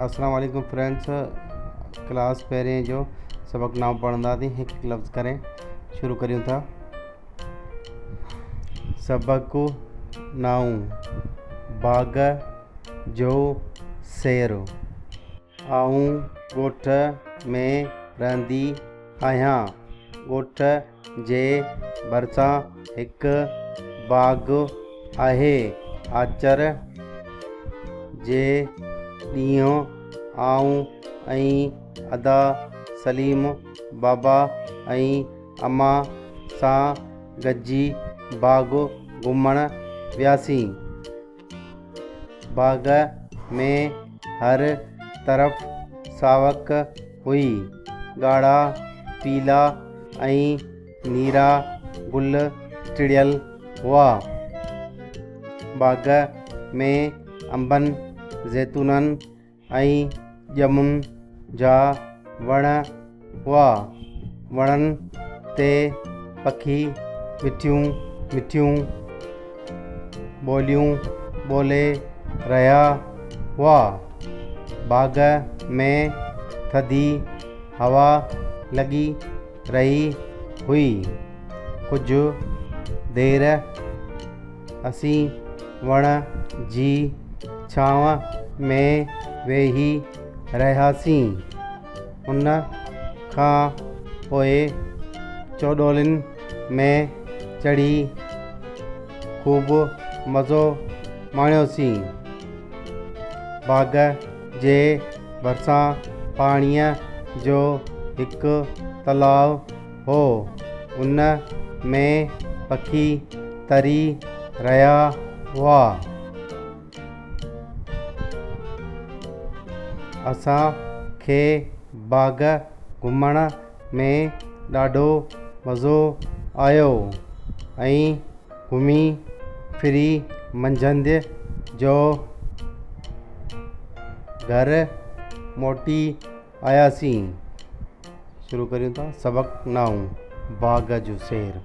अस्सलाम वालेकुम friends. Class पहिरें जो सबक नाम पढ़ंदासीं। हिकु हिकु लफ़्ज़ करें शुरू करियूं था। सबक नाऊं बाग़ जो सैर। आऊं ॻोठ में रहंदी आहियां। ॻोठ जे भरिसां हिकु बाग़ आहे। आचर जे ॾींहुं आऊं ऐं अदा सलीम बाबा ऐं अम्मा सां गॾिजी बाग़ घुमण वियासीं। बाग़ में हर तरफ़ सावक हुई। ॻाढ़ा पीला ऐं नीरा गुल टिड़ियल हुआ। बाग़ में अंबनि ज़ैतूननि ऐं ॼमुनि जा वण हुआ। वणनि ते पखी मिठियूं मिठियूं ॿोलियूं ॿोले रहिया हुआ। बाग़ में थधी हवा लॻी रही हुई। कुझु देरि असीं वण जी छांव में वेही रहियासीं। उन खां पोइ चोॾोलिनि में चढ़ी ख़ूब मज़ो माणियोसीं। बाग़ जे भरिसां पाणीअ जो हिकु तलाउ हो। उन में पखी तरी रहिया हुआ। असांखे बाग़ घुमण में ॾाढो मज़ो आयो ऐं घुमी फिरी मंझंदि जो घर मोटी आयासीं। शुरू करियूं था। सबक नाऊं बाग़ जो सैर।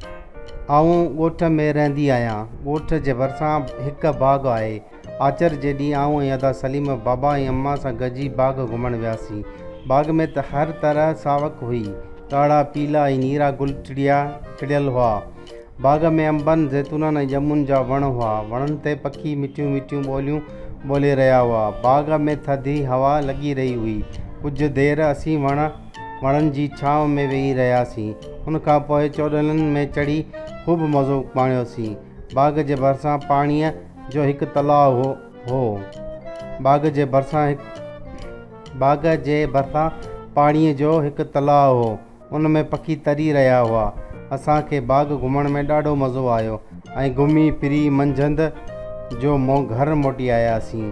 आऊं ॻोठ में रहंदी आहियां। ॻोठ जे भरिसां हिकु बाग़ आहे। आचर जे ॾींहुं आऊं ऐं अदा सलीम बाबा ऐं अम्मा सां गॾिजी बाग़ घुमण वियासीं। बाग़ में त हर तरह सावक हुई। ॻाढ़ा पीला ऐं नीरा गुल टिड़ियल हुआ। बाग़ में अंबनि ज़ैतूननि ऐं ॼमुनि जा वण हुआ। वणनि ते पखी मिठियूं मिठियूं ॿोलियूं ॿोले रहिया हुआ। बाग़ में थधी हवा लॻी रही हुई। कुझु देरि असीं वणनि जी छांव में वेही रहियासीं। उन खां पोइ चोॾोलिनि में चढ़ी ख़ूब मज़ो माणियोसीं। बाग़ जे भरिसां पाणीअ जो हिकु तलाउ हो। बाग़ जे भरिसां पाणीअ जो हिकु तलाउ हो। उन में पखी तरी रहिया हुआ। असांखे बाग़ घुमण में ॾाढो मज़ो आयो ऐं घुमी फिरी मंझंदि जो घर मोटी आयासीं।